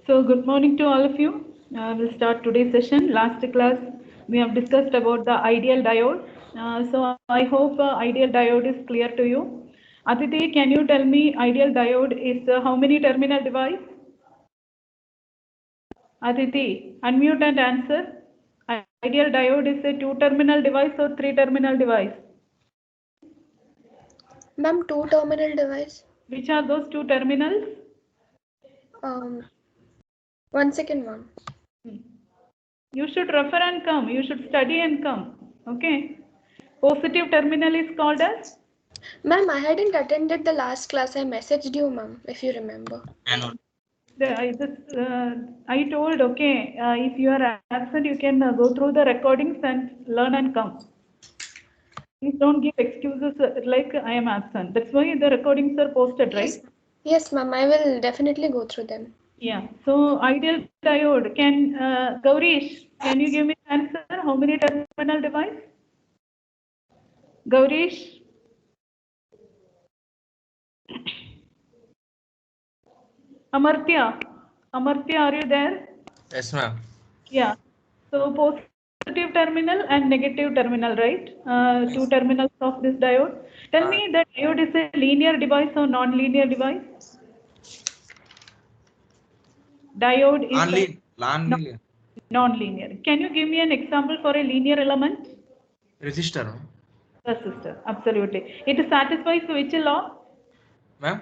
So good morning to all of you. We'll start today's session. Last class we have discussed about the ideal diode. So I hope ideal diode is clear to you. Aditi, can you tell me ideal diode is how many terminal device? Aditi, unmute and answer. Ideal diode is a two terminal device or three terminal device? Ma'am, two terminal device. Which are those two terminals? Um, 1 second, ma'am. You should refer and come. You should study and come. Okay. Positive terminal is called as? Ma'am, I hadn't attended the last class. I messaged you, ma'am, if you remember. I told, okay, if you are absent, you can go through the recordings and learn and come. Please don't give excuses like I am absent. That's why the recordings are posted, right? Yes, ma'am. I will definitely go through them. Yeah. So ideal diode. Can Gaurish, can you give me an answer? How many terminal device? Gaurish. Amartya. Amartya, are you there? Yes, ma'am. Yeah. So positive terminal and negative terminal, right? Two terminals of this diode. Tell me that diode is a linear device or non-linear device? Diode is non-linear. Can you give me an example for a linear element? Resistor. Resistor, absolutely. It satisfies which law? Ma'am?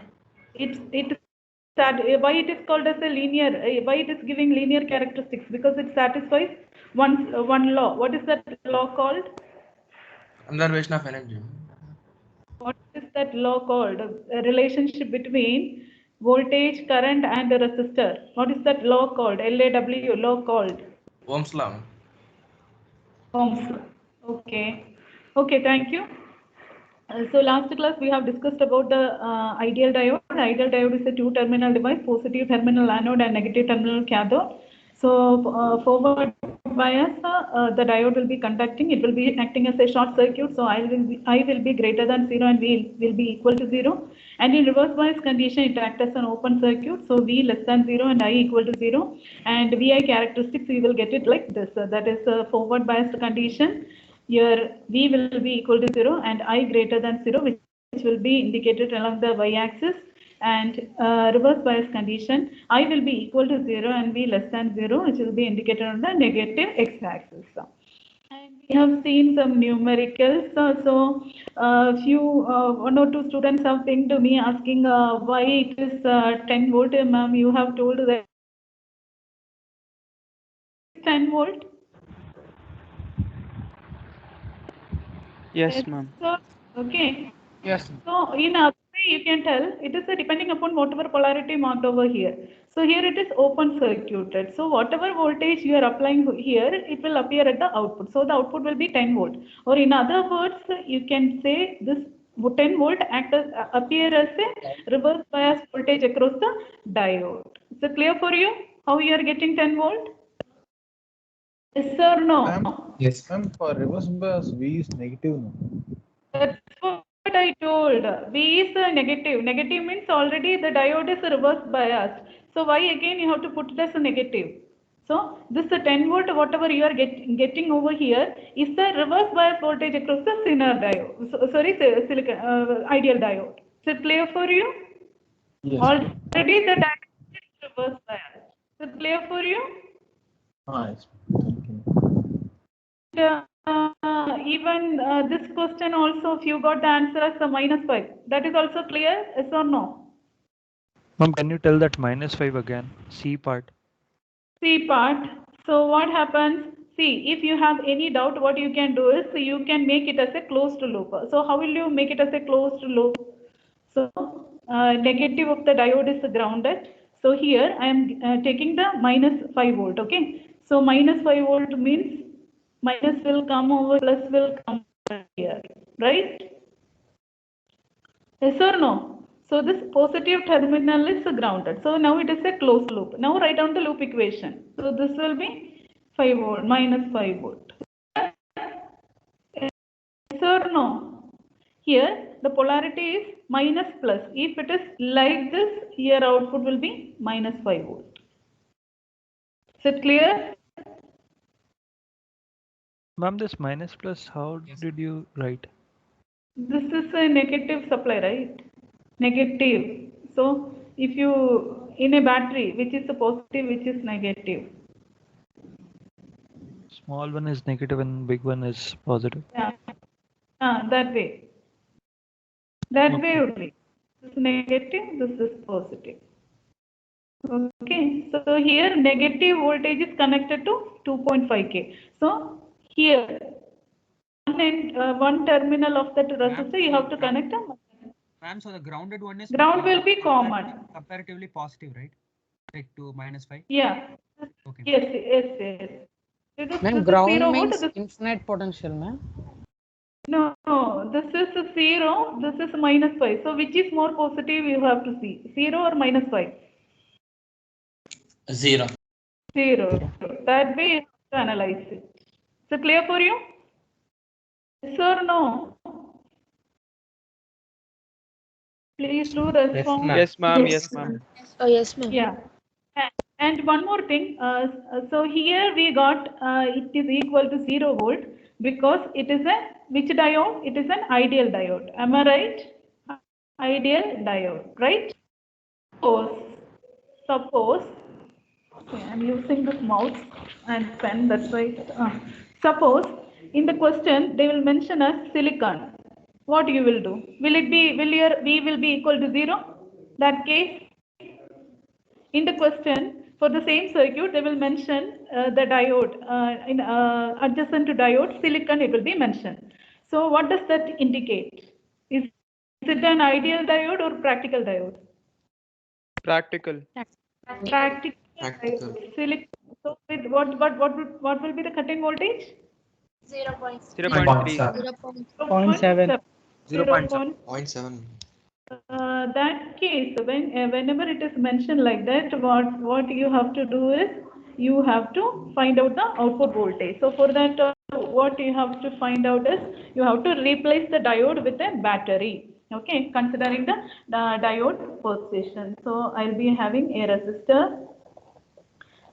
Why it is called as a linear? Why it is giving linear characteristics? Because it satisfies one law. What is that law called? Conservation of energy. What is that law called? A relationship between voltage, current, and a resistor. What is that law called? LAW law called? Ohm's law. Ohm's law. Okay. Okay, thank you. So last class we have discussed about the ideal diode. Ideal diode is a two-terminal device, positive terminal anode and negative terminal cathode. So forward bias, the diode will be conducting. It will be acting as a short circuit. So I will be greater than 0 and V will be equal to 0. And in reverse bias condition, it acts as an open circuit. So V less than 0 and I equal to 0. And VI characteristics, we will get it like this. That is a forward biased condition. Your V will be equal to 0 and I greater than 0, which will be indicated along the y-axis, and reverse bias condition, I will be equal to 0 and V less than 0, which will be indicated on the negative x-axis. And we have seen some numericals. One or two students have pinged me asking why it is 10 volt. Ma'am, you have told that 10 volt. Yes, ma'am. Okay. Yes. So in other way you can tell it is depending upon whatever polarity marked over here. So here it is open circuited. So whatever voltage you are applying here, it will appear at the output. So the output will be 10 volt. Or in other words, you can say this 10 volt appear as a reverse bias voltage across the diode. Is it clear for you how you are getting 10 volt? Yes or no? Yes, ma'am. For reverse bias, V is negative. No? That's what I told. V is a negative. Negative means already the diode is reverse biased. So why again you have to put it as a negative? So this 10 volt whatever you are getting over here is the reverse bias voltage across the Zener diode. Ideal diode. Is it clear for you? Yes. Already the diode is reverse bias. Is it clear for you? Yes. Thank you. Even this question also, if you got the answer as a -5, that is also clear, yes or no? Ma'am, can you tell that -5 again? C part. C part. So what happens? See, if you have any doubt, what you can do is you can make it as a closed loop. So how will you make it as a closed loop? So negative of the diode is grounded. So here I am taking the -5 volt. Okay. So -5 volt means minus will come over, plus will come here, right? Yes or no? So this positive terminal is grounded. So now it is a closed loop. Now write down the loop equation. So this will be 5 volt minus 5 volt. Yes or no? Here the polarity is minus plus. If it is like this, here output will be minus 5 volt. Is it clear? Ma'am, this minus plus, how Yes. did you write? This is a negative supply, right? Negative. So if you, in a battery, which is a positive, which is negative? Small one is negative and big one is positive. Yeah. That way. That way Okay. only. This is negative, this is positive. Okay, so here negative voltage is connected to 2.5K. So here one terminal of that resistor you have to connect a Ma'am, so the grounded one is ground will be common. comparatively positive, right? Like to -5. Yeah. Okay. Yes, yes, yes. This Ma'am, is ground 0 volt. means This, infinite potential, ma'am. no, this is a 0. This is -5. So which is more positive? You have to see 0 or -5. 0. 0. That way you have to analyze it. So clear for you? Yes or no? Please do respond. Yes, ma'am. Yes. Yes, ma'am. Oh, yes, ma'am. Yeah. And one more thing. So here we got it is equal to 0 volt because it is a which diode? It is an ideal diode. Am I right? Ideal diode, right? Suppose okay, I'm using this mouse and pen. That's why. Suppose in the question they will mention as silicon. What you will do? Will it be? Will your V will be equal to 0? That case. In the question, for the same circuit, they will mention the diode in adjacent to diode silicon. It will be mentioned. So, what does that indicate? Is it an ideal diode or practical diode? Practical. Practical. Practical. Diode. Silicon. So, with what will be the cutting voltage? 0.3. 0.7. 0.7. 0.7. That case, whenever it is mentioned like that, what you have to do is you have to find out the output voltage. So for that, what you have to find out is you have to replace the diode with a battery. Okay, considering the diode position. So I'll be having a resistor.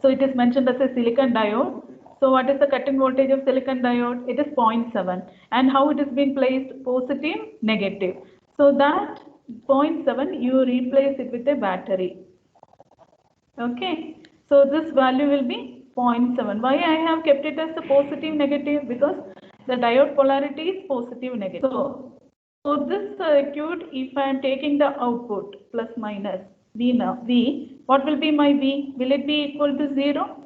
So it is mentioned as a silicon diode. So what is the cutting voltage of silicon diode? It is 0.7. And how it is being placed? Positive, negative. So that 0.7 you replace it with a battery. Okay. So this value will be 0.7. Why I have kept it as a positive, negative? Because the diode polarity is positive, negative. So this circuit, if I am taking the output plus minus V now, V, what will be my V? Will it be equal to 0?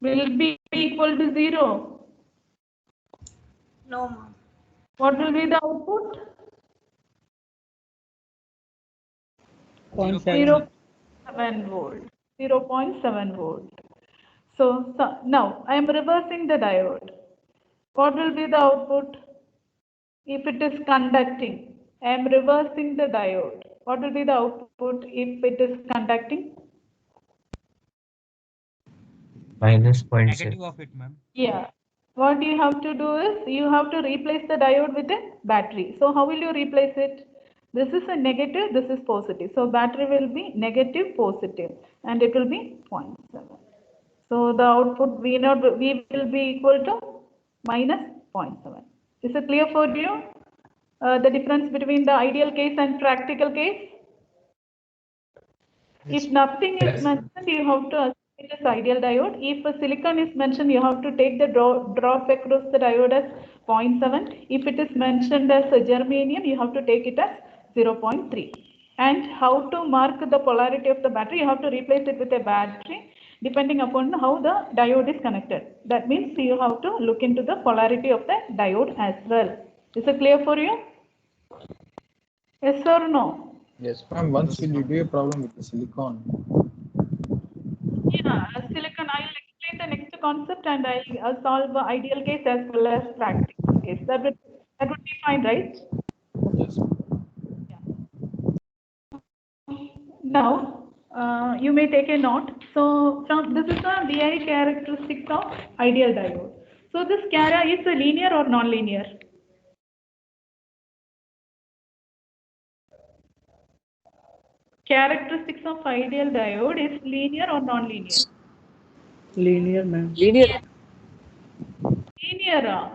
Will it be equal to 0? No, ma'am. What will be the output? 0.7. 0.7 volt. 0.7 volt. So now I am reversing the diode. What will be the output? If it is conducting, I am reversing the diode. What will be the output if it is conducting? Minus 0.7. Negative of it, ma'am. Yeah. What you have to do is you have to replace the diode with a battery. So how will you replace it? This is a negative, this is positive. So battery will be negative, positive, and it will be 0.7. So the output V0 V will be equal to minus 0.7. Is it clear for you? The difference between the ideal case and practical case? If nothing is mentioned, you have to assume it is ideal diode. If a silicon is mentioned, you have to take the drop across the diode as 0.7. If it is mentioned as a germanium, you have to take it as 0.3. And how to mark the polarity of the battery? You have to replace it with a battery depending upon how the diode is connected. That means you have to look into the polarity of the diode as well. Is it clear for you? Yes or no? Yes, ma'am. Once will you do a problem with the silicon? Yeah, silicon, I'll explain the next concept and I'll solve the ideal case as well as practical case. That would be fine, right? Yes. Now, you may take a note. So, from this is the VI characteristics of ideal diode. So, this cara is a linear or non-linear? Characteristics of ideal diode is linear or non-linear? Linear, ma'am. Linear. Linear.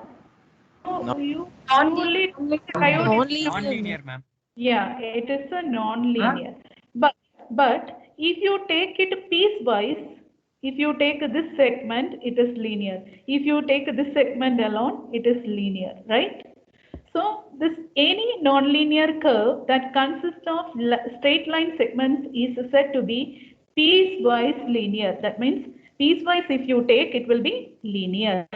So you Non-linear. truly diode is Non-linear, ma'am. yeah, it is a non-linear. But if you take it piecewise, if you take this segment, it is linear. If you take this segment alone, it is linear, right? So this any nonlinear curve that consists of straight line segments is said to be piecewise linear. That means piecewise if you take it will be linear.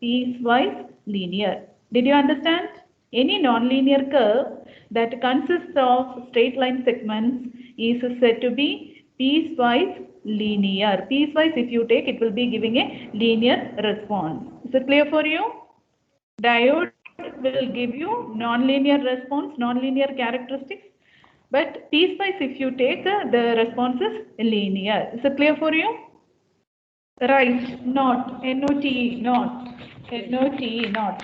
Piecewise linear. Did you understand? Any nonlinear curve that consists of straight line segments is said to be piecewise linear. Piecewise if you take it will be giving a linear response. Is it clear for you? Diode will give you non-linear response, non-linear characteristics, but piecewise if you take the response is linear. Is it clear for you? Right, not, N-O-T-E, not, N-O-T-E, not.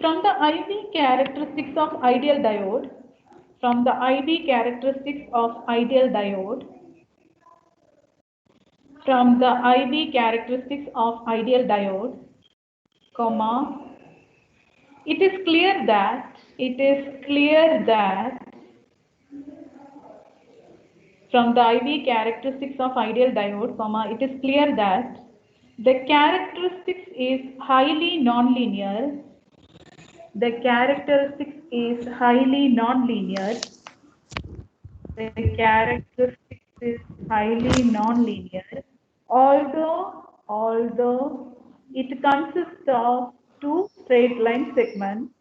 From the IV characteristics of ideal diode, from the IV characteristics of ideal diode, from the IV characteristics of ideal diode, comma, it is clear that from the IV characteristics of ideal diode, comma, it is clear that the characteristics is highly nonlinear. The characteristics is highly nonlinear. The characteristics is highly nonlinear. Although it consists of two straight line segments,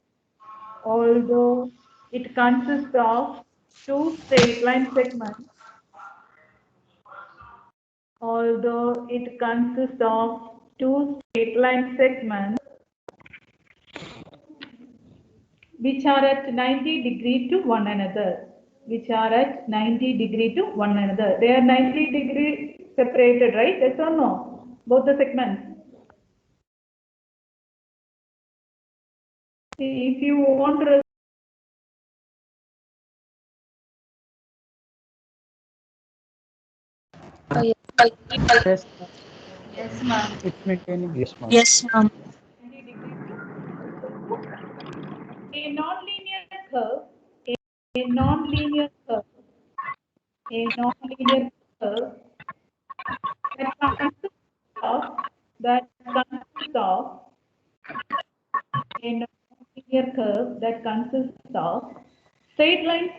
although it consists of two straight line segments, although it consists of two straight line segments which are at 90 degree to one another, which are at 90 degree to one another. They are 90 degree separated, right? Yes or no? Both the segments. If you want to Yes, yes, ma'am. it's maintaining. Yes, ma'am. Yes, ma'am. A nonlinear curve, a nonlinear curve, a nonlinear curve that consists of a nonlinear curve that consists of straight line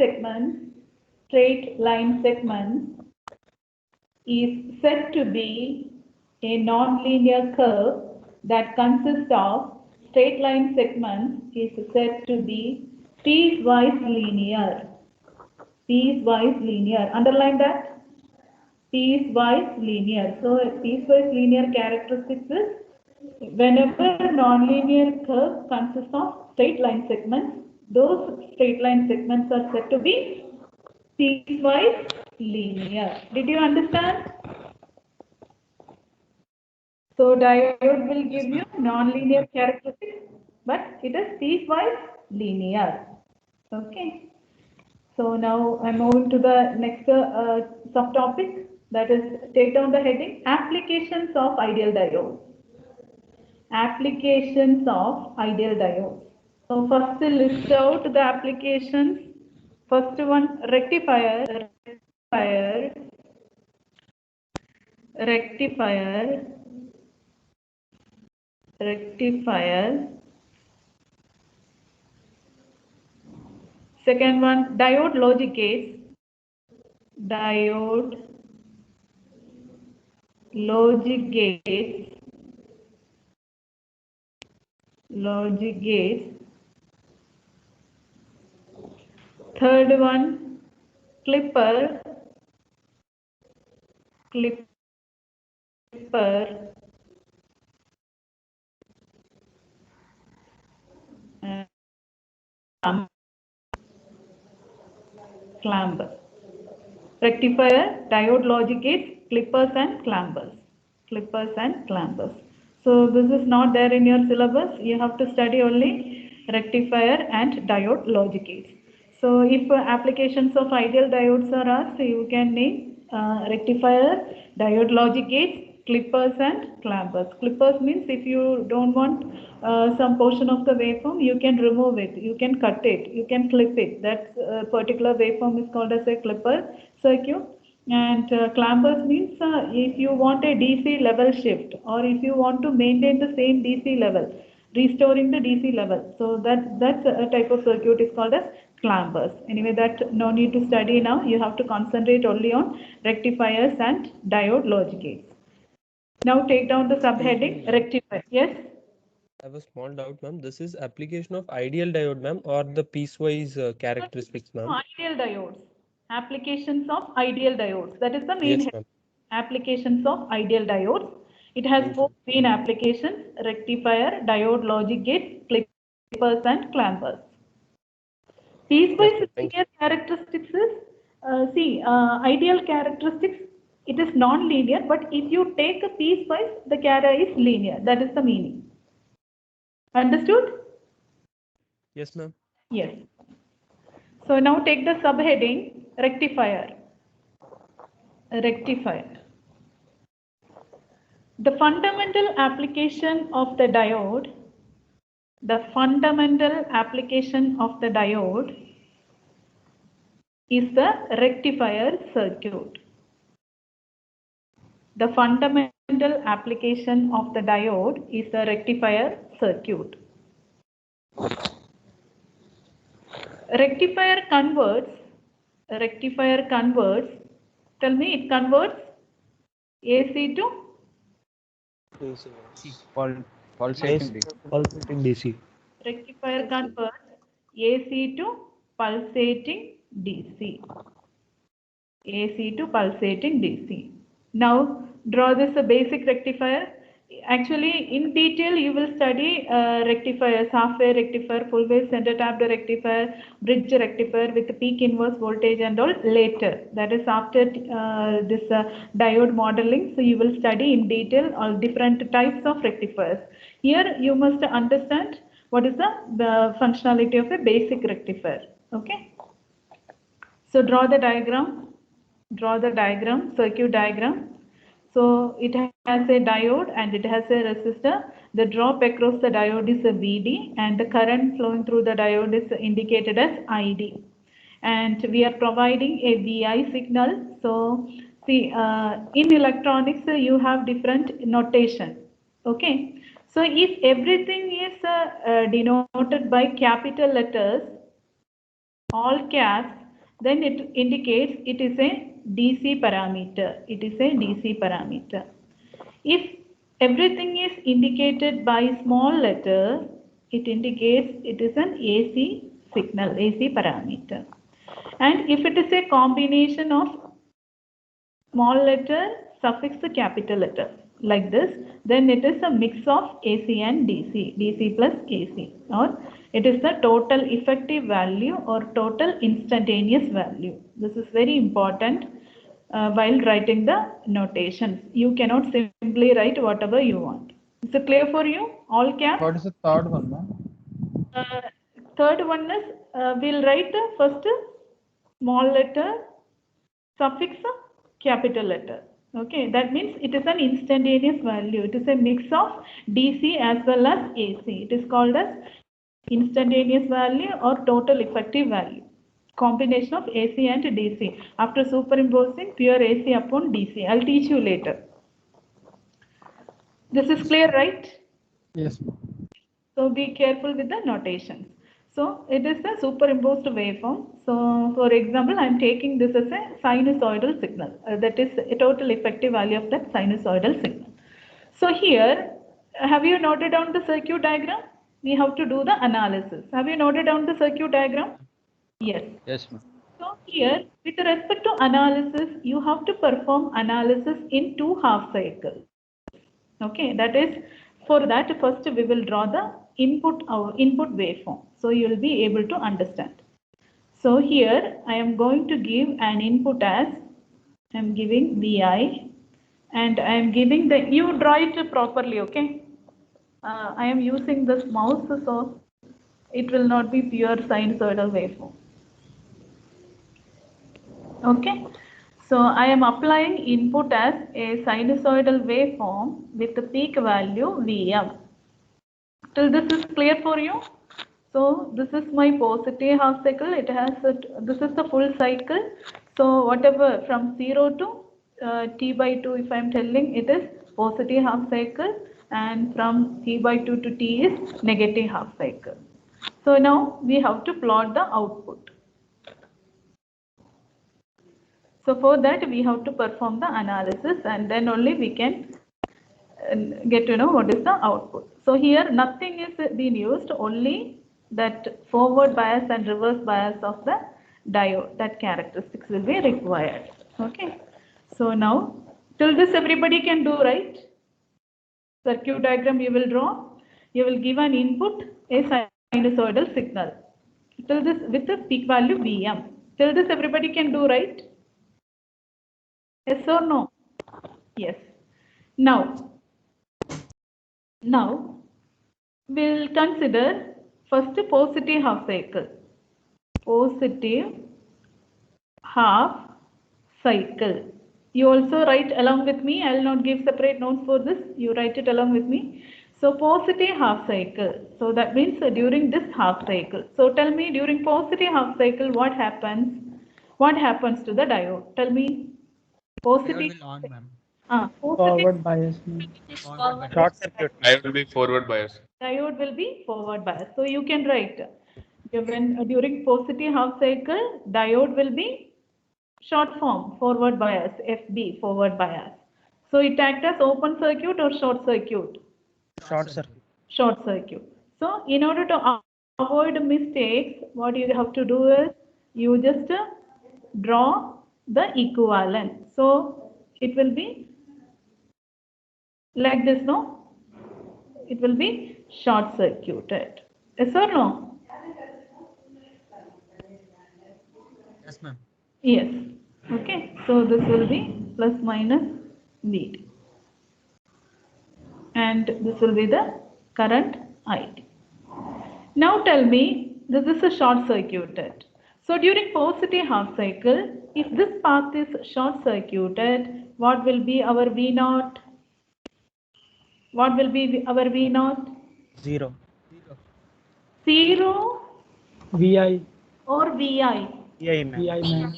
segments is said to be a nonlinear curve that consists of straight line segments is said to be piecewise linear. Piecewise linear. Underline that. Piecewise linear. So piecewise linear characteristics is whenever nonlinear curve consists of straight line segments, those straight line segments are said to be piecewise linear. Did you understand? So diode will give you non-linear characteristics, but it is piecewise linear. Okay. So now I'm moving to the next subtopic, that is, take down the heading, applications of ideal diode. Applications of ideal diode. So first list out the applications. First one, rectifier. Second one, diode logic gates. Diode logic gates. Logic gates. Third one, clipper. Clamp. Rectifier, diode logic gates, clippers and clampers. Clippers and clampers. So this is not there in your syllabus. You have to study only rectifier and diode logic gates. So if applications of ideal diodes are asked, you can name rectifier, diode logic gates, clippers and clampers. Clippers means if you don't want some portion of the waveform, you can remove it, you can cut it, you can clip it. That particular waveform is called as a clipper circuit. And clampers means if you want a DC level shift, or if you want to maintain the same DC level, restoring the DC level. So that's a type of circuit is called as clampers. Anyway, that no need to study now. You have to concentrate only on rectifiers and diode logic gates. Now take down the subheading rectifier. Yes. I have a small doubt, ma'am. This is application of ideal diode, ma'am, or the piecewise characteristics, ma'am? Ideal diodes. Applications of ideal diodes. That is the main Yes, head. ma'am. Applications of ideal diodes. It has four main applications: rectifier, diode logic gates, clippers and clampers. Piecewise linear characteristics is, ideal characteristics, it is non-linear, but if you take a piecewise, the chara is linear. That is the meaning. Understood? Yes, ma'am. Yes. So now take the subheading rectifier. Rectifier. The fundamental application of the diode, is the rectifier circuit. The fundamental application of the diode is the rectifier circuit. Rectifier converts, tell me, it converts AC to Pulsating DC. Rectifier converts AC to pulsating DC. AC to pulsating DC. Now draw this a basic rectifier. Actually, in detail, you will study rectifiers, half-wave rectifier, full-wave center-tapped rectifier, bridge rectifier with peak inverse voltage and all later. That is after this diode modeling. So you will study in detail all different types of rectifiers. Here you must understand what is the functionality of a basic rectifier. Okay. So draw the diagram. Circuit diagram. So it has a diode and it has a resistor. The drop across the diode is a VD and the current flowing through the diode is indicated as ID. And we are providing a VI signal. So see, in electronics you have different notation. Okay. So if everything is denoted by capital letters, all caps, then it indicates it is a DC parameter. It is a DC parameter. If everything is indicated by small letters, it indicates it is an AC signal, AC parameter. And if it is a combination of small letter suffix to capital letter like this, then it is a mix of AC and DC, DC plus AC, or it is the total effective value or total instantaneous value. This is very important while writing the notations. You cannot simply write whatever you want. Is it clear for you? All caps? What is the third one, ma'am? Third one is, we'll write the first small letter suffix capital letter. Okay, that means it is an instantaneous value. It is a mix of DC as well as AC. It is called as instantaneous value or total effective value. Combination of AC and DC after superimposing pure AC upon DC. I'll teach you later. This is clear, right? Yes. So be careful with the notations. So it is a superimposed waveform. So for example, I am taking this as a sinusoidal signal. That is a total effective value of that sinusoidal signal. So here, have you noted down the circuit diagram? We have to do the analysis. Have you noted down the circuit diagram? Yes. Yes, ma'am. So here, with respect to analysis, you have to perform analysis in two half cycles. Okay, that is, for that first we will draw the input waveform. So you will be able to understand. So here I am going to give an input as, I am giving Vi, and I am giving the, you draw it properly, okay? I am using this mouse, so it will not be pure sinusoidal waveform. Okay. So I am applying input as a sinusoidal waveform with the peak value Vm. Till this is clear for you? So this is my positive half cycle. It has this is the full cycle. So whatever from 0 to t by 2, if I am telling, it is positive half cycle, and from t by 2 to t is negative half cycle. So now we have to plot the output. So for that we have to perform the analysis, and then only we can get to know what is the output. So here nothing is being used, only that forward bias and reverse bias of the diode, that characteristics will be required. Okay. So now till this everybody can do, right? Circuit diagram you will draw. You will give an input, a sinusoidal signal. Till this with the peak value Vm. Till this everybody can do, right? Yes or no? Yes. Now we'll consider first positive half cycle. Positive half cycle. You also write along with me. I will not give separate notes for this. You write it along with me. So positive half cycle. So that means during this half cycle. So tell me, during positive half cycle, what happens? What happens to the diode? Tell me. Positive. Diode will on, ma'am. Positive Forward bias, ma'am. Forward bias. Short circuit. I will be forward bias. Diode will be forward bias. So you can write when during positive half cycle, diode will be short form forward bias, FB, forward bias. So it acts as open circuit or short circuit? Short circuit. Short circuit. So in order to avoid mistakes, what you have to do is you just draw the equivalent. So it will be like this, no? It will be short circuited. Yes or no? Yes, ma'am. Yes. Okay. So this will be plus minus VD. And this will be the current ID. Now tell me, this is a short circuited. So during positive half cycle, if this path is short circuited, what will be our V0? What will be our V0? 0. 0 VI. or VI? VI, ma'am. VI, ma'am.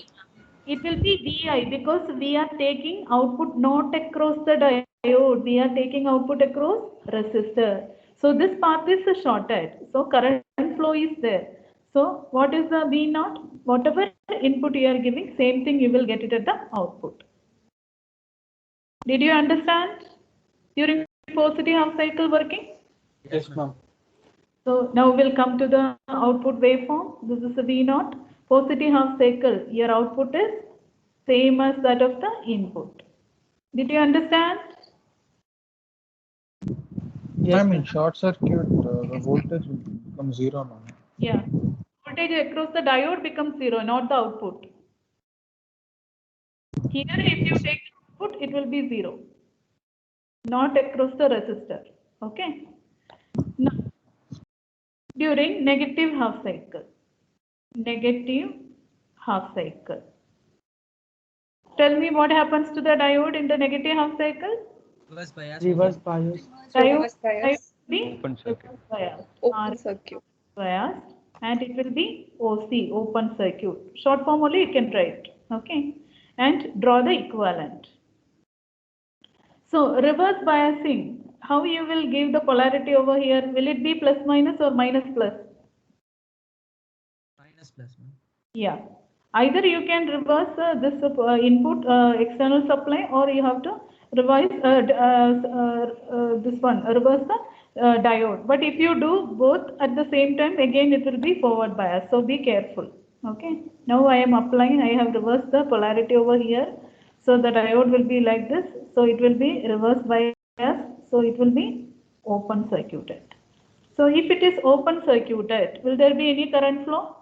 It will be VI because we are taking output not across the diode, we are taking output across resistor. So this path is shorted. So current flow is there. So what is the V0? Whatever input you are giving, same thing you will get it at the output. Did you understand during positive half cycle working? Yes, ma'am. So now we'll come to the output waveform. This is a V0. Positive half cycle, your output is same as that of the input. Did you understand? Ma'am, in short circuit, the voltage will become 0 now. Yeah. Voltage across the diode becomes 0, not the output. Here, if you take output, it will be 0, not across the resistor. Okay. Now, during negative half cycle. Negative half cycle. Tell me what happens to the diode in the negative half cycle? Reverse bias. Reverse bias. Reverse Diode bias. will be Open circuit. reverse bias. Open circuit. Bias, and it will be OC, open circuit. Short form only you can write. Okay. And draw the equivalent. So reverse biasing, how you will give the polarity over here? Will it be plus minus or minus plus? Minus plus, ma'am. Yeah. Either you can reverse this input external supply, or you have to revise this one, reverse the diode. But if you do both at the same time, again it will be forward bias. So be careful. Okay. Now I am applying, I have reversed the polarity over here. So the diode will be like this. So it will be reverse bias. So it will be open circuited. So if it is open circuited, will there be any current flow?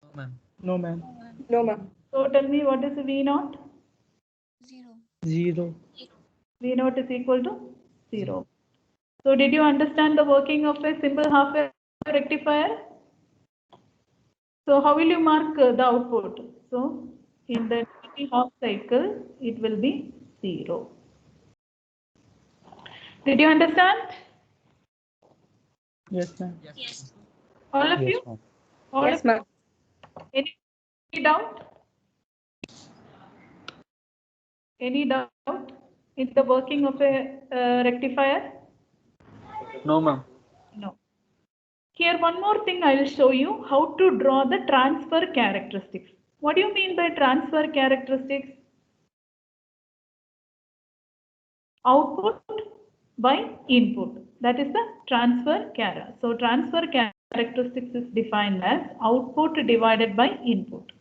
No, ma'am. No, ma'am. No, ma'am. So tell me what is V0? 0. V0 is equal to 0. So did you understand the working of a simple half wave rectifier? So how will you mark the output? So In the negative half cycle, it will be 0. Did you understand? Yes, ma'am. Yes. All of Yes, you? ma'am. All Yes, of you? ma'am. Any doubt? Any doubt in the working of a rectifier? No, ma'am. No. Here one more thing I will show you how to draw the transfer characteristics. What do you mean by transfer characteristics? Output by input. That is the transfer chara. So transfer characteristics is defined as output divided by input.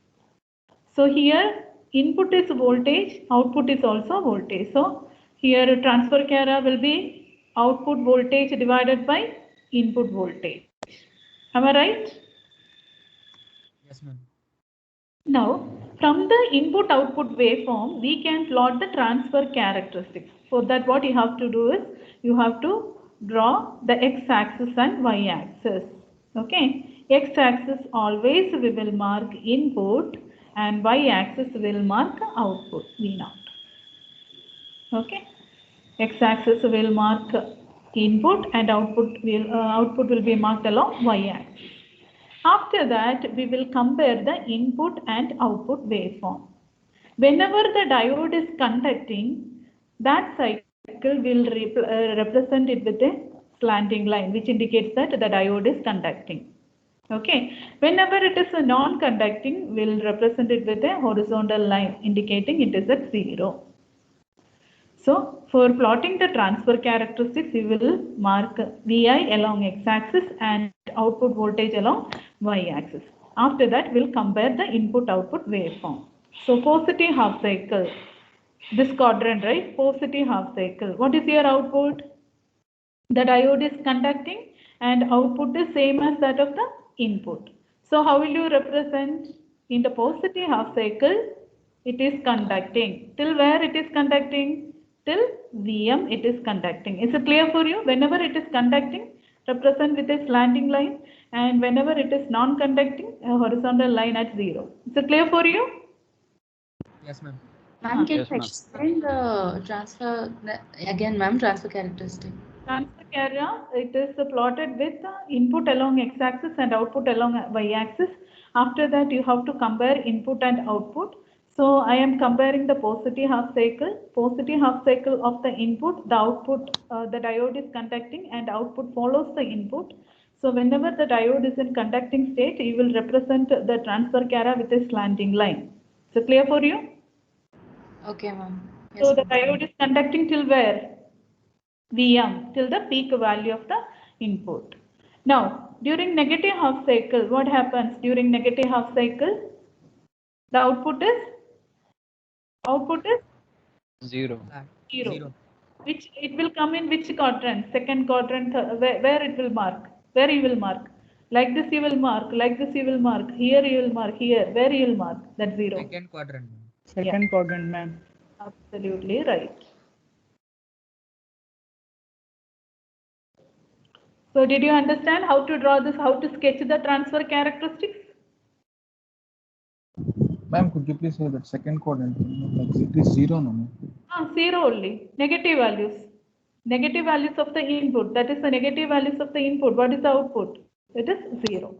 So here input is voltage, output is also voltage. So here transfer chara will be output voltage divided by input voltage. Am I right? Yes, ma'am. Now, from the input-output waveform, we can plot the transfer characteristics. For that, what you have to do is, you have to draw the x-axis and y-axis. Okay, x-axis always we will mark input and y-axis will mark output, V0. Okay, x-axis will mark input and output will be marked along y-axis. After that, we will compare the input and output waveform. Whenever the diode is conducting, that cycle will represent it with a slanting line, which indicates that the diode is conducting. Okay. Whenever it is a non-conducting, we'll represent it with a horizontal line, indicating it is at 0. So, for plotting the transfer characteristics, we will mark Vi along x-axis and output voltage along y-axis. After that, we'll compare the input-output waveform. So, positive half cycle, this quadrant, right? Positive half cycle. What is your output? The diode is conducting and output is same as that of the input. So, how will you represent? In the positive half cycle, it is conducting. Till where it is conducting? Till Vm it is conducting. Is it clear for you? Whenever it is conducting, represent with a slanting line, and whenever it is non-conducting, a horizontal line at 0. Is it clear for you? Yes, ma'am. Ma'am, can Yes, you ma'am. explain the transfer again, ma'am, transfer characteristic? Transfer chara, it is plotted with input along x-axis and output along y-axis. After that, you have to compare input and output. So I am comparing the positive half cycle. Positive half cycle of the input, the output, the diode is conducting and output follows the input. So whenever the diode is in conducting state, you will represent the transfer chara with a slanting line. So clear for you? Okay, ma'am. So Yes, the ma'am. diode is conducting till where? Vm, till the peak value of the input. Now, during negative half cycle, what happens during negative half cycle? The output is 0. zero. Which it will come in which quadrant? Second quadrant, where it will mark? Where you will mark? Like this you will mark, like this you will mark, here you will mark, here, where you will mark? That 0. Second quadrant, ma'am. Second quadrant, ma'am. Absolutely right. So did you understand how to draw this, how to sketch the transfer characteristics? Ma'am, could you please say that second quadrant? Like it is 0, no? Ma'am? 0 only. Negative values. Negative values of the input. That is the negative values of the input. What is the output? It is 0.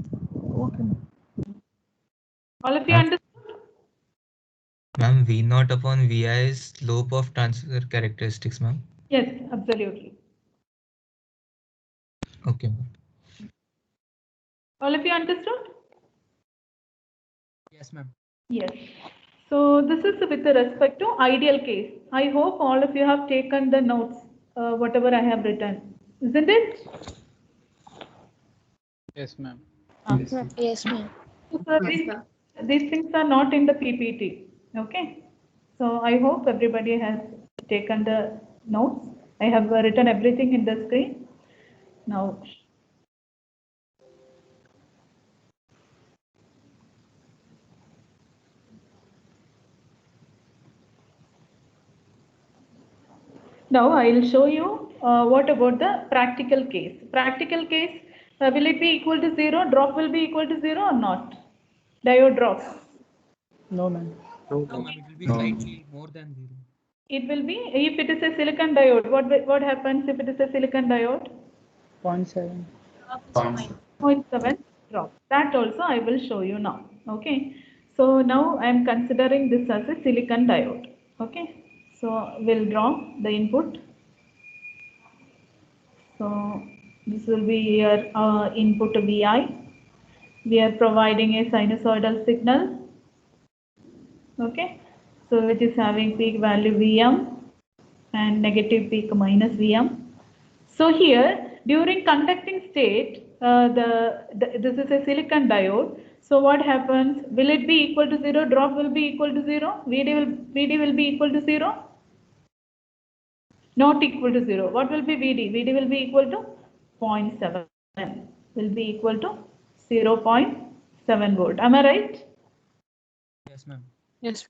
Okay, ma'am. All of you Ma'am? understood? Ma'am, V0 upon Vi is slope of transfer characteristics, ma'am. Yes, absolutely. Okay, ma'am. All of you understood? Yes, ma'am. Yes. So this is with respect to ideal case. I hope all of you have taken the notes, whatever I have written. Isn't it? Yes, ma'am. Yes, ma'am. So these things are not in the PPT. Okay. So I hope everybody has taken the notes. I have written everything in the screen. Now, now I will show you what about the practical case. Practical case, will it be equal to 0? Drop will be equal to 0 or not? Diode drop. No, ma'am. No, ma'am, it will be No. slightly more than 0. It will be, if it is a silicon diode, what happens if it is a silicon diode? 0.7. 0.7 drop. That also I will show you now. Okay. So now I am considering this as a silicon diode. Okay. So we'll draw the input. So this will be your input Vi. We are providing a sinusoidal signal. Okay. So which is having peak value Vm and negative peak minus Vm. So here during conducting state, this is a silicon diode. So what happens? Will it be equal to 0? Drop will be equal to 0. VD will be equal to 0. Not equal to 0. What will be VD? VD will be equal to 0.7. Will be equal to 0.7 volt. Am I right? Yes, ma'am. Yes.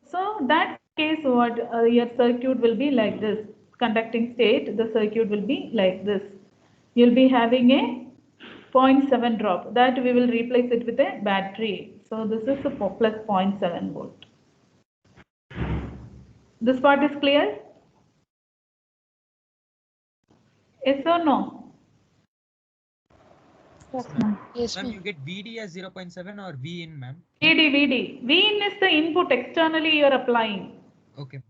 So that case, what your circuit will be like this. Conducting state, the circuit will be like this. You'll be having a 0.7 drop. That we will replace it with a battery. So this is a plus 0.7 volt. This part is clear? Yes or no? Yes, Ma'am, ma'am. you get VD as 0.7 or V in, ma'am? VD. Vin is the input externally you are applying. Okay.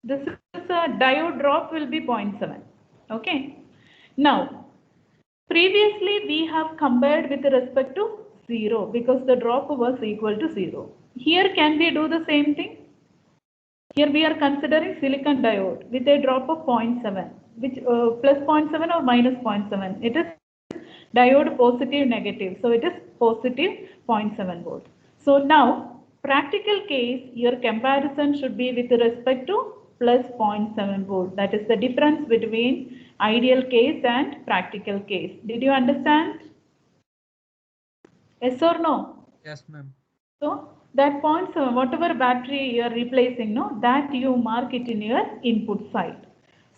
This is a diode drop will be 0.7. Okay. Now, previously we have compared with respect to 0 because the drop was equal to 0. Here can we do the same thing? Here we are considering silicon diode with a drop of 0.7, which plus 0.7 or minus 0.7. It is diode positive negative. So it is positive 0.7 volt. So now practical case, your comparison should be with respect to plus 0.7 volt. That is the difference between ideal case and practical case. Did you understand? Yes or no? Yes, ma'am. So that 0.7, whatever battery you are replacing, no, that you mark it in your input side.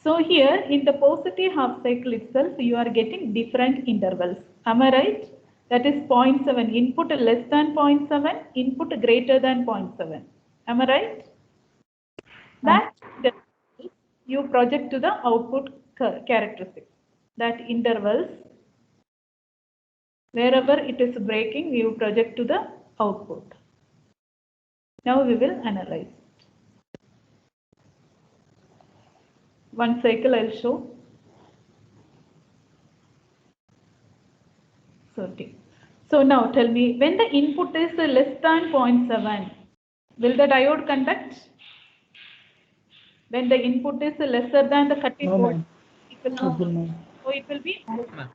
So here in the positive half cycle itself, you are getting different intervals. Am I right? That is 0.7, input less than 0.7, input greater than 0.7. Am I right? That you project to the output characteristics. That intervals, wherever it is breaking, you project to the output. Now we will analyze. One cycle I'll show. So now tell me, when the input is less than 0.7, will the diode conduct? When the input is lesser than the 30 No, volt, ma'am. it will It not. will not. So it will be Ma'am.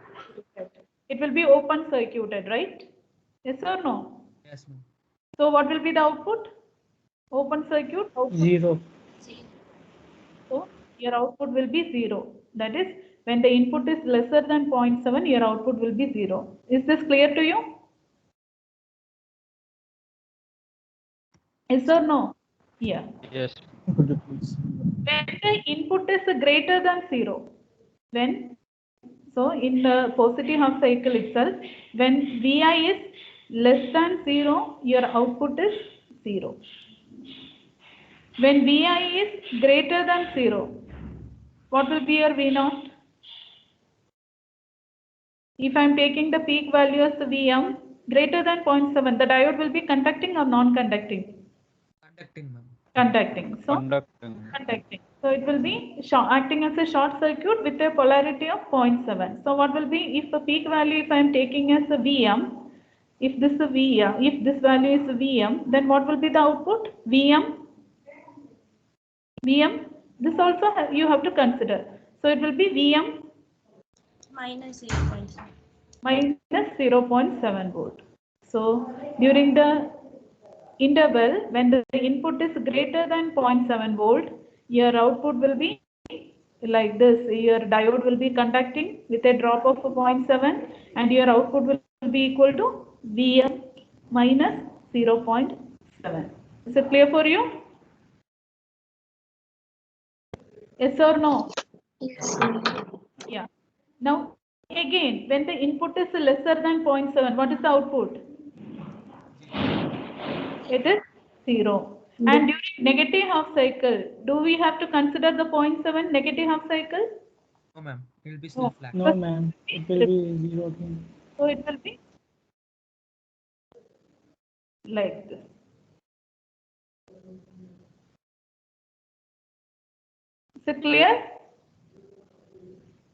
it will be open circuited, right? Yes or no? Yes, ma'am. So what will be the output? Open circuit output. 0. So your output will be 0. That is, when the input is lesser than 0.7, your output will be 0. Is this clear to you? Yes or no? Yeah. Yes. Could you please? When the input is greater than 0, so in the positive half cycle itself, when Vi is less than 0, your output is 0. When Vi is greater than 0, what will be your V0? If I am taking the peak value as Vm greater than 0.7, the diode will be conducting or non-conducting? Conducting, ma'am. Conducting. So conducting. So it will be acting as a short circuit with a polarity of 0.7. So what will be if the peak value, if I am taking as a Vm, if this value is Vm, then what will be the output? Vm. This also you have to consider. So it will be Vm minus 0.7. minus 0.7 volt. So during the interval, when the input is greater than 0.7 volt, your output will be like this. Your diode will be conducting with a drop of 0.7 and your output will be equal to Vm minus 0.7. Is it clear for you? Yes or no? Yes. Yeah. Now again, when the input is lesser than 0.7, what is the output? It is 0. And during negative half cycle, do we have to consider the 0.7 negative half cycle? No, ma'am. It will be still flat. No, ma'am. It will be 0 again. So it will be like this. Is it clear?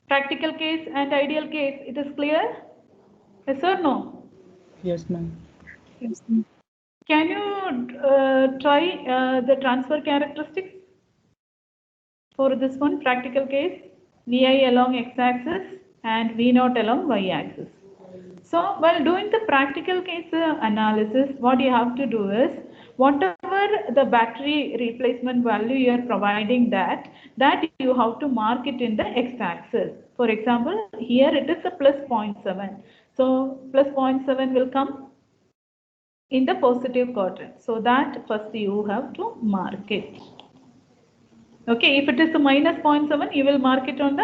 Practical case and ideal case, it is clear? Yes or no? Yes, ma'am. Can you try the transfer characteristics for this one practical case? Vi along x-axis and V naught along y-axis. So while doing the practical case analysis, what you have to do is, whatever the battery replacement value you are providing that you have to mark it in the x-axis. For example, here it is a plus 0.7. So plus 0.7 will come in the positive quadrant. So that first you have to mark it. Okay, if it is a minus 0.7, you will mark it on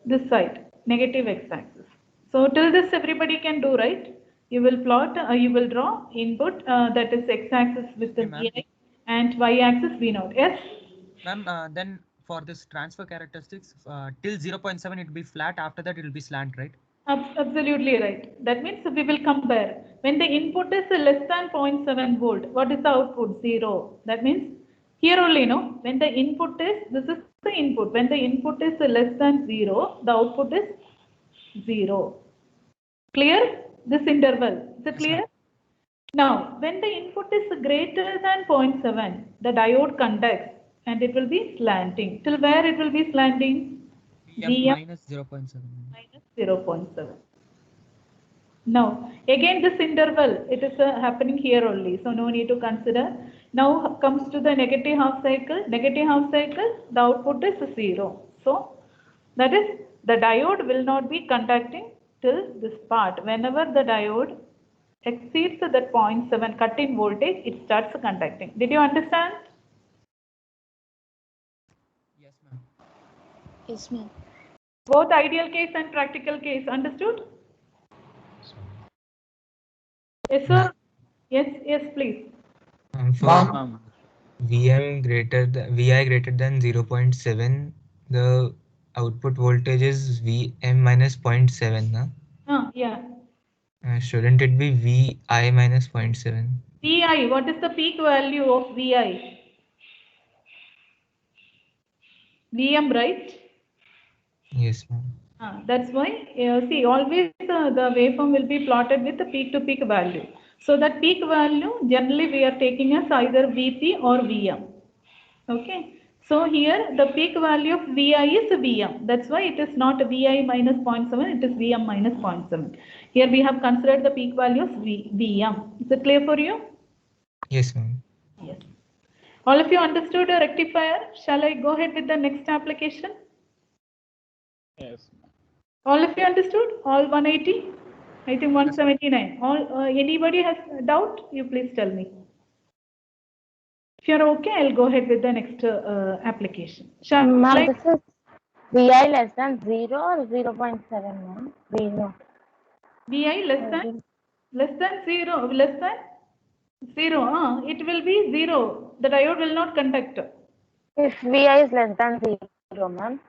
this side, negative x-axis. So till this everybody can do, right? You will plot, you will draw input that is x-axis with the Vi and y-axis V naught. Yes? Ma'am, then for this transfer characteristics, till 0.7 it will be flat. After that it will be slant, right? Absolutely right. That means we will compare. When the input is less than 0.7 volt, what is the output? 0. That means here only, no? When the input is, this is the input. When the input is less than 0, the output is 0. Clear? This interval. Is it clear? Now, when the input is greater than 0.7, the diode conducts and it will be slanting. Till where it will be slanting? minus 0.7. Minus 0.7. Now, again this interval, it is happening here only, so no need to consider. Now comes to the negative half cycle. Negative half cycle, the output is 0. So, that is, the diode will not be conducting till this part. Whenever the diode exceeds that 0.7 cut-in voltage, it starts conducting. Did you understand? Yes, ma'am. Yes, ma'am. Both ideal case and practical case, understood? Yes, sir. Yes, please. For Vi greater than 0.7, the output voltage is Vm minus 0.7. Na? Yeah. Shouldn't it be Vi minus 0.7? Vi, what is the peak value of Vi? Vm, right? Yes, ma'am. That's why, see, always the waveform will be plotted with the peak to peak value. So that peak value, generally we are taking as either Vp or Vm. Okay. So here the peak value of Vi is Vm. That's why it is not Vi minus 0.7, it is Vm minus 0.7. Here we have considered the peak value of Vm. Is it clear for you? Yes, ma'am. Yes. All of you understood a rectifier? Shall I go ahead with the next application? Yes. All of you understood? All 180? I think 179. All anybody has a doubt? You please tell me. If you're okay, I'll go ahead with the next application. Ma'am, this is Vi less than 0 or 0.7, ma'am? 0. Vi less than 0, less than 0. It will be 0. The diode will not conduct. If Vi is less than 0, ma'am?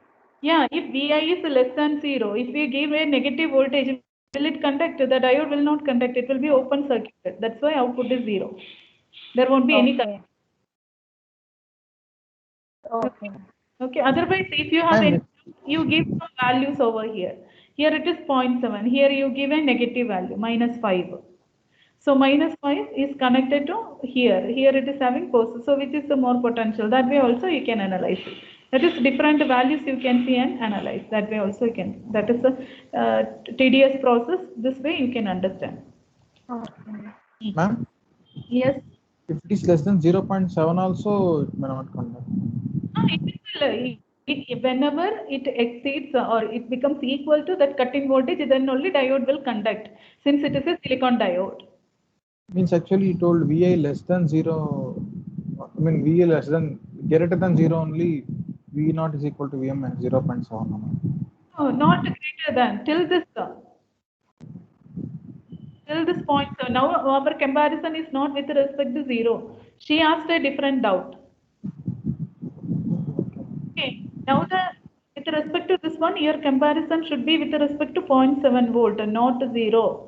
Yeah, if Vi is less than 0, if we give a negative voltage, will it conduct? The diode will not conduct. It will be open circuit. That's why output is 0. There won't be any current. Okay. Okay. Otherwise, if you have any, you give some values over here. Here it is 0.7. Here you give a negative value, minus 5. So minus 5 is connected to here. Here it is having positive. So which is the more potential? That way also you can analyze it. That is different values you can see and analyze. That way also you can. That is a tedious process. This way you can understand. Okay. Ma'am? Yes. If it is less than 0.7 also, it may not conduct. Whenever it exceeds or it becomes equal to that cut-in voltage, then only diode will conduct, since it is a silicon diode. Means actually you told Vi less than 0, I mean Vi less than, greater than 0 only, V naught is equal to Vm minus 0.7. No, not greater than, till this term. till this point. So now our comparison is not with respect to 0. She asked a different doubt. Okay. Now with respect to this one, your comparison should be with respect to 0.7 volt and not 0.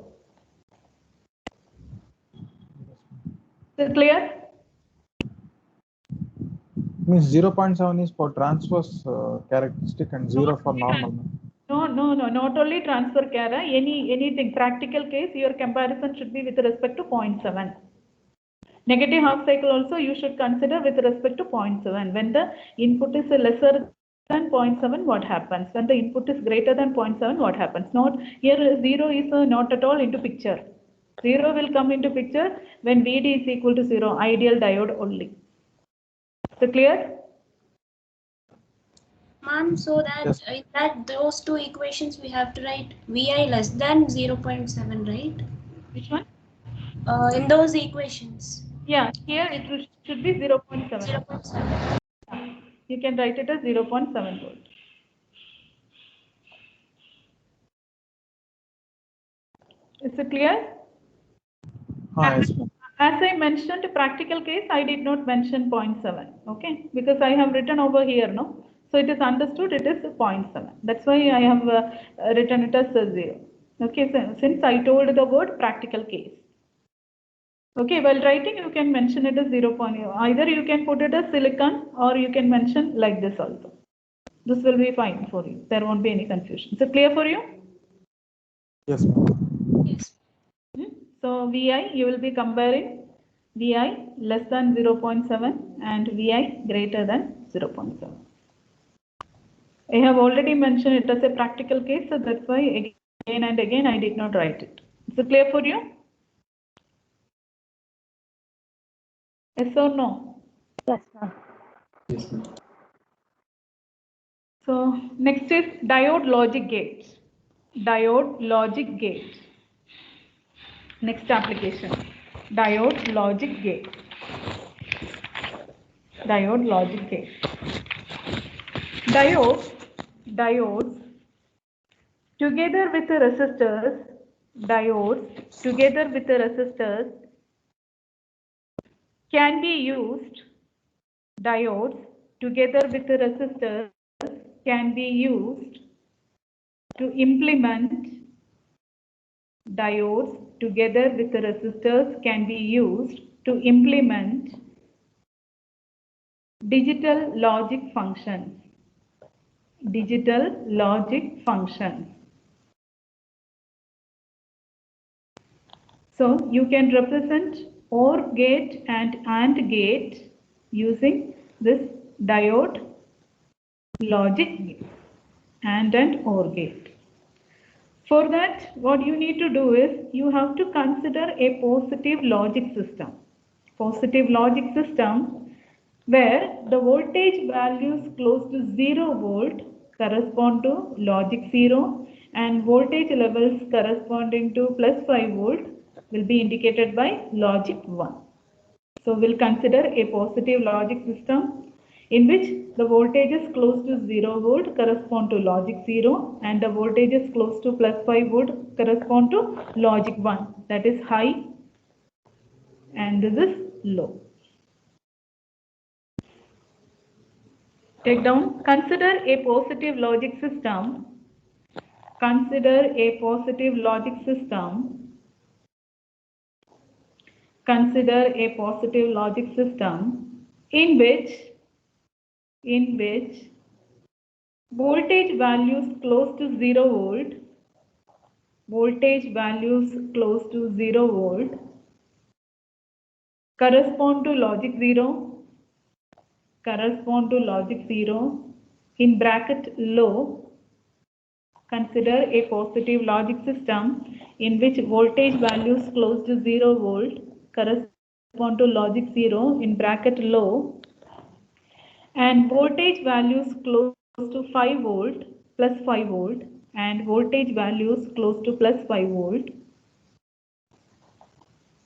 Is it clear? Means 0.7 is for transverse characteristic and 0 for normal. No, not only transfer Kara, anything practical case, your comparison should be with respect to 0.7. Negative half cycle also you should consider with respect to 0.7. When the input is lesser than 0.7, what happens? When the input is greater than 0.7, what happens? Not here 0 is not at all into picture. 0 will come into picture when VD is equal to 0, ideal diode only. So clear? Ma'am, so that in that those two equations we have to write Vi less than 0.7, right? Which one? In those equations. Yeah, here it should be 0.7. 0.7. You can write it as 0.7 volt. Is it clear? Yes, as I mentioned, practical case, I did not mention 0.7, okay? Because I have written over here, no? So it is understood it is 0.7. That's why I have written it as 0. Okay, so since I told the word practical case. Okay, while writing, you can mention it as 0.0. Either you can put it as silicon or you can mention like this also. This will be fine for you. There won't be any confusion. Is it clear for you? Yes, ma'am. Yes. So Vi, you will be comparing Vi less than 0.7 and Vi greater than 0.7. I have already mentioned it as a practical case, so that's why again and again I did not write it. Is it clear for you? Yes or no? Yes, ma'am. Yes, ma'am. So next is diode logic gate. Diode logic gate. Next application. Diode logic gate. Diode logic gate. Diodes together with the resistors, diodes together with the resistors can be used. Diodes together with the resistors can be used to implement. Diodes together with the resistors can be used to implement digital logic functions. Digital logic functions. So you can represent OR gate and AND gate using this diode logic gate, AND and OR gate. For that, what you need to do is you have to consider a positive logic system. Positive logic system where the voltage values close to 0 volt correspond to logic 0 and voltage levels corresponding to plus 5 volt will be indicated by logic 1. So we'll consider a positive logic system in which the voltages close to 0 volt correspond to logic 0 and the voltages close to plus 5 volt correspond to logic 1, that is high and this is low. Take down, consider a positive logic system. Consider a positive logic system. Consider a positive logic system in which voltage values close to 0 volt, voltage values close to 0 volt correspond to logic 0, correspond to logic 0 in bracket low. Consider a positive logic system in which voltage values close to 0 volt correspond to logic 0 in bracket low and voltage values close to 5 volt plus 5 volt and voltage values close to plus 5 volt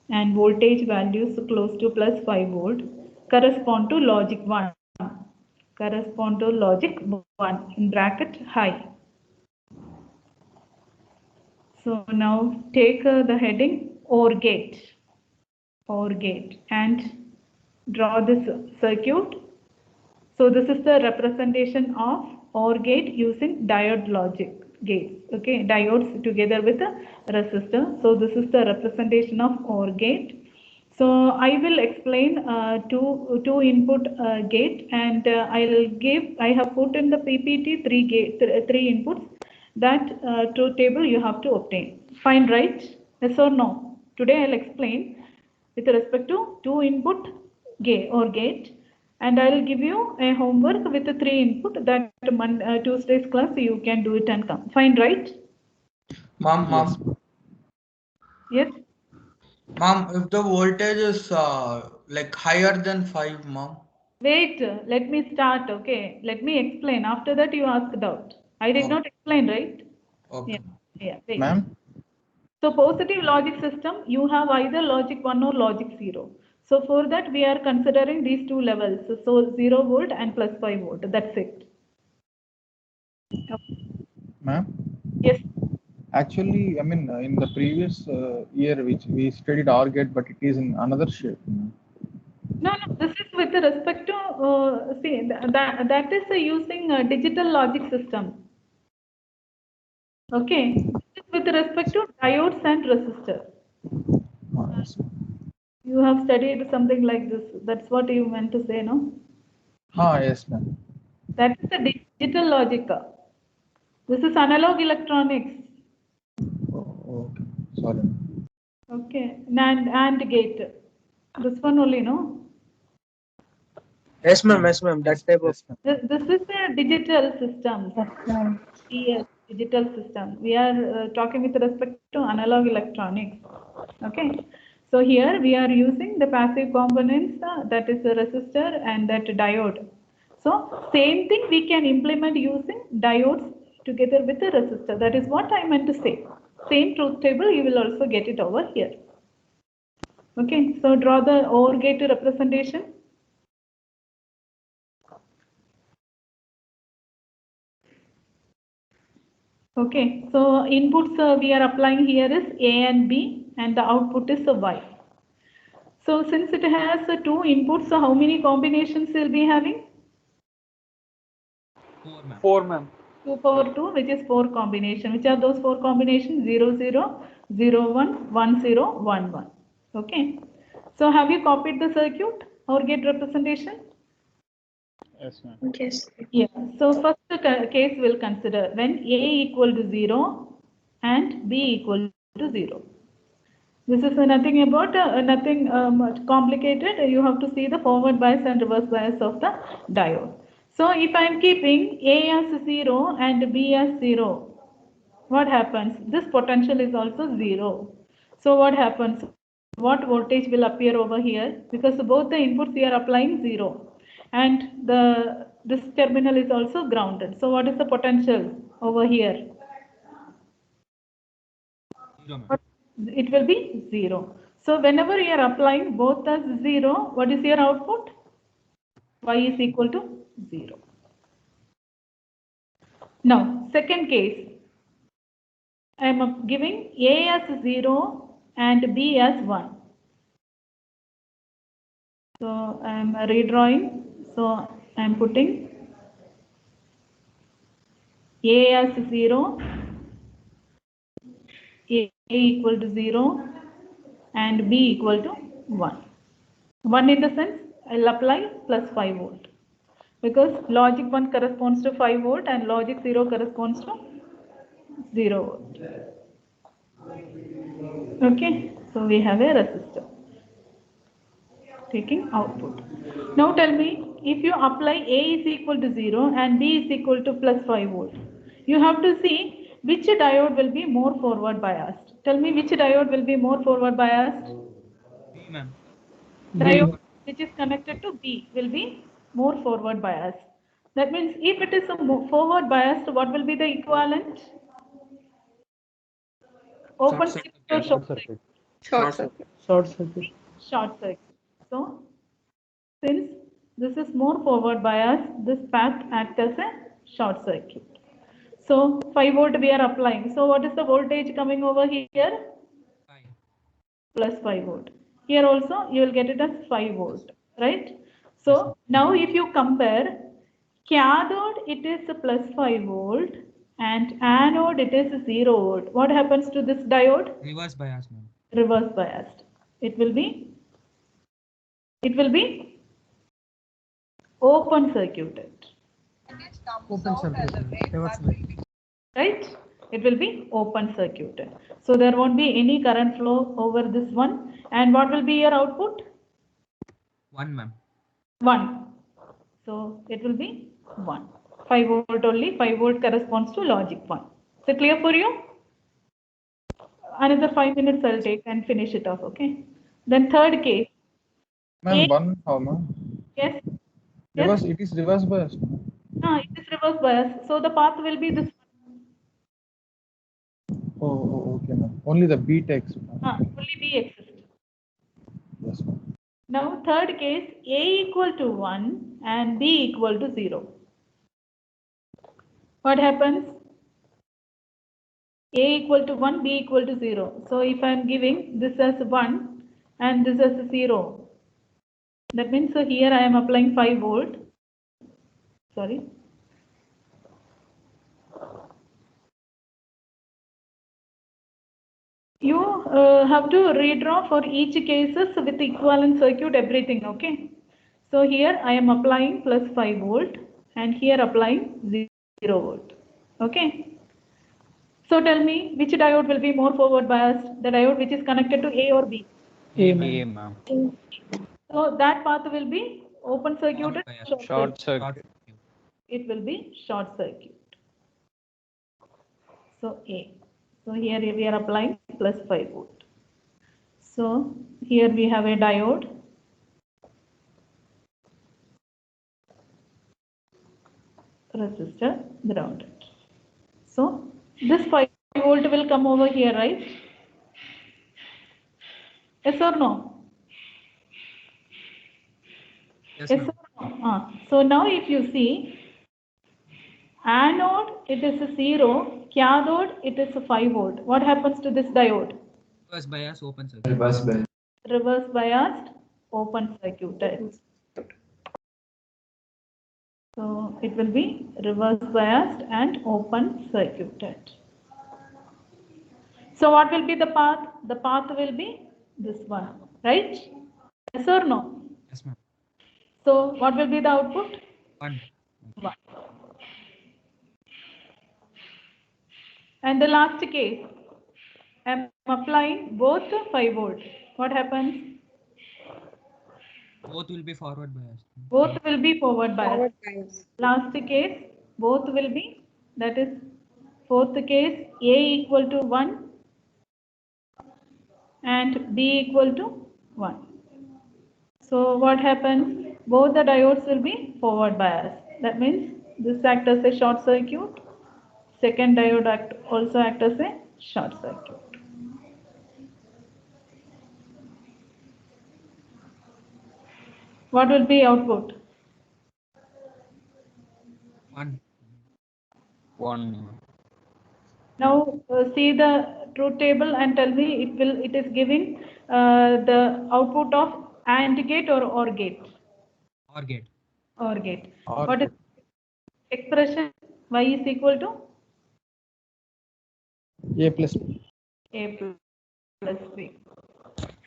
and voltage values close to plus 5 volt correspond to logic 1, correspond to logic 1 in bracket high. So now take the heading OR gate, and draw this circuit. So this is the representation of OR gate using diode logic gates. Okay, diodes together with a resistor. So this is the representation of OR gate. So I will explain two input gate, and I have put in the PPT three inputs. That truth table you have to obtain. Fine, right? Yes or no? Today I'll explain with respect to two input gate, and I'll give you a homework with the three input that Tuesday's class you can do it and come. Fine, right? Mom, Yes. mom, if the voltage is like higher than 5, mom. Wait, let me start, okay? Let me explain. After that, you ask doubt. I did not explain, right? Okay. Yeah, wait. Ma'am? So positive logic system, you have either logic 1 or logic 0. So for that, we are considering these two levels. So 0 volt and plus 5 volt. That's it. Ma'am? Yes. Actually, I mean, in the previous year, which we studied OR gate, but it is in another shape. No, this is with respect to, see, that is using a digital logic system. Okay, this is with respect to diodes and resistor. You have studied something like this. That's what you meant to say, no? Yes, ma'am. That is the digital logic. This is analog electronics. Okay, sorry. Okay, and gate. This one only, no? Yes, ma'am. Yes, ma'am. That type of. This is a digital system. Yes, digital system. We are talking with respect to analog electronics. Okay. So here we are using the passive components, that is the resistor and that diode. So same thing we can implement using diodes together with the resistor. That is what I meant to say. Same truth table, you will also get it over here. Okay, so draw the OR gate representation. Okay, so inputs we are applying here is A and B, and the output is Y. So since it has two inputs, so how many combinations will be having? 4, ma'am. 2 power 2, which is 4 combination. Which are those 4 combinations? 0, 0, 0, 1, 1, 0, 1, 1. Okay. So have you copied the circuit or gate representation? Yes, ma'am. Yes. Yeah. So first case we'll consider when A equal to 0 and B equal to 0. This is nothing about nothing complicated. You have to see the forward bias and reverse bias of the diode. So if I am keeping A as 0 and B as 0, what happens? This potential is also 0. So what happens? What voltage will appear over here? Because both the inputs we are applying 0, and this terminal is also grounded. So what is the potential over here? It will be 0. So whenever you are applying both as 0, what is your output? Y is equal to 0. Now, second case, I am giving A as 0 and B as 1. So I am redrawing. So I am putting A as 0, A equal to 0, and B equal to 1. 1 in the sense I will apply plus 5 volt. Because logic 1 corresponds to 5 volt and logic 0 corresponds to 0 volt. Okay, so we have a resistor taking output. Now tell me, if you apply A is equal to 0 and B is equal to plus 5 volt, you have to see which diode will be more forward biased. Tell me which diode will be more forward biased? B, ma'am. Diode which is connected to B will be more forward biased. That means if it is a forward biased, what will be the equivalent? Open circuit or short circuit? Short circuit. Short circuit. Short circuit. So since this is more forward bias, this path acts as a short circuit. So 5 volt we are applying. So what is the voltage coming over here? Plus 5 volt. Here also you will get it as 5 volt, right? So now if you compare cathode, it is plus 5 volt and anode, it is 0 volt. What happens to this diode? Reverse bias, ma'am. Reverse biased. It will be open circuited. Open circuit. Reverse bias. Right? It will be open circuited. So there won't be any current flow over this one. And what will be your output? 1, ma'am. 1. So it will be 1. 5 volt only. 5 volt corresponds to logic 1. Is it clear for you? Another 5 minutes I'll take and finish it off. Okay. Then third case. Ma'am, one how, ma'am? Yes. Reverse, it is reverse bias. It is reverse bias. So the path will be this one. Oh, okay, ma'am. Only the B takes. Only B exists. Yes, ma'am. Now third case, A equal to 1 and B equal to 0. What happens? A equal to 1, B equal to 0. So if I am giving this as 1 and this as 0, that means so here I am applying 5 volt. Sorry. You have to redraw for each cases with equivalent circuit everything, okay? So here I am applying plus 5 volt and here applying 0 volt, okay? So tell me which diode will be more forward biased, the diode which is connected to A or B? A, ma'am. So that path will be open circuited, Short circuit. it will be short circuit. So A. So here we are applying plus 5 volt. So here we have a diode. Resistor grounded. So this 5 volt will come over here, right? Yes or no? Yes, Yes or no? So now if you see, anode it is 0, cathode it is 5 volt. What happens to this diode? Reverse bias, open circuit. Reverse biased, open circuited. So it will be reverse biased and open circuited. So what will be the path? The path will be this one, right? Yes or no? Yes, ma'am. So what will be the output? 1. 1. And the last case, I am applying both 5 volt. What happens? Both will be forward biased. Both will be forward biased. Last case, both will be, that is fourth case, A equal to 1 and B equal to 1. So what happens? Both the diodes will be forward biased. That means this acts as a short circuit. Second diode also acts as a short circuit. What will be output? 1. 1. Now see the truth table and tell me it is giving the output of AND gate or OR gate. OR gate. OR gate. OR What is expression? Y is equal to A plus B. A plus B.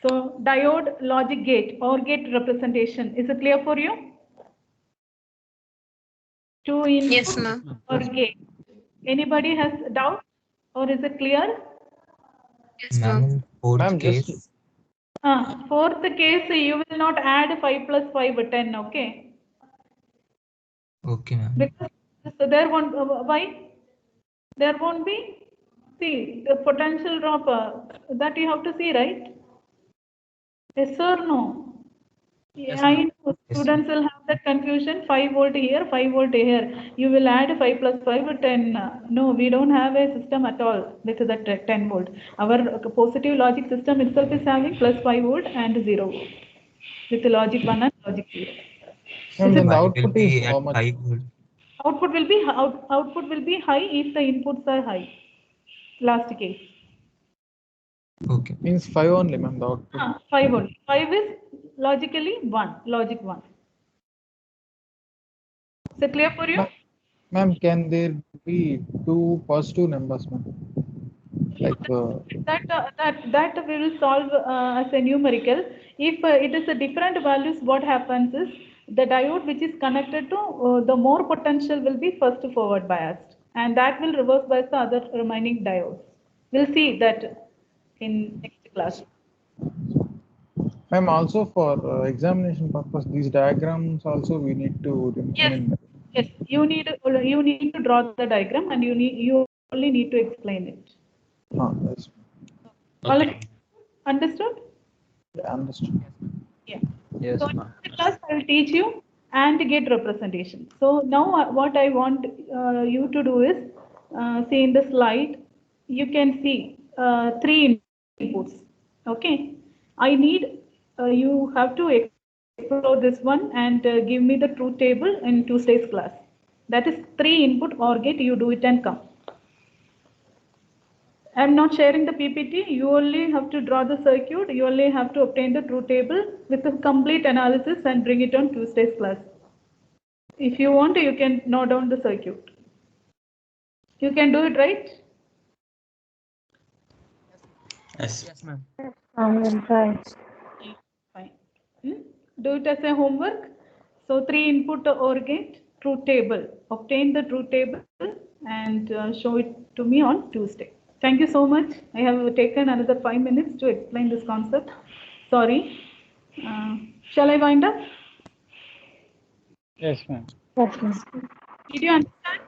So diode logic gate, OR gate representation. Is it clear for you? 2 input Yes, ma'am. OR gate. Anybody has doubt or is it clear? Yes, Ma'am, in fourth Ma'am, case, just Fourth case, you will not add 5 plus 5, 10, okay? okay, ma'am. Because so there won't, why? There won't be, see, the potential drop that you have to see, right? Yes or no? Yes, I ma'am. know Yes, students will have that confusion, 5 volt here, 5 volt here. You will add 5 plus 5, 10. No, we don't have a system at all with that 10 volt. Our positive logic system itself is having plus 5 volt and 0 volt with the logic 1 and logic 0. ma'am, then the Y will output be is how at much? 5 volt. output will be high if the inputs are high. Last case. Okay. Means 5 only, ma'am, the output. 5 only. 5 is logically 1, logic 1. Is it clear for you? Ma'am, can there be 2 positive numbers, ma'am? Like that we will solve as a numerical. If it is a different values, what happens is the diode which is connected to the more potential will be first forward biased, and that will reverse bias the other remaining diodes. We'll see that in next class. Ma'am, also for examination purpose, these diagrams also we need to. Yes, you need to draw the diagram, and you only need to explain it. Yes. All of understood? Yeah, understood. Yeah. Yes, So ma'am. in the class I will teach you and get representation. So now what I want you to do is see in the slide, you can see 3 inputs. Okay. I need you have to explore this one and give me the truth table in Tuesday's class. That is 3 input OR gate. You do it and come. I am not sharing the PPT. You only have to draw the circuit. You only have to obtain the truth table with a complete analysis and bring it on Tuesday's class. If you want, you can note down the circuit. You can do it, right? Yes. Yes, ma'am. Fine. Fine. Do it as a homework. So 3 input OR gate, truth table. Obtain the truth table and show it to me on Tuesday. Thank you so much. I have taken another 5 minutes to explain this concept. Sorry. Shall I wind up? Yes, ma'am. Yes, ma'am. Did you understand?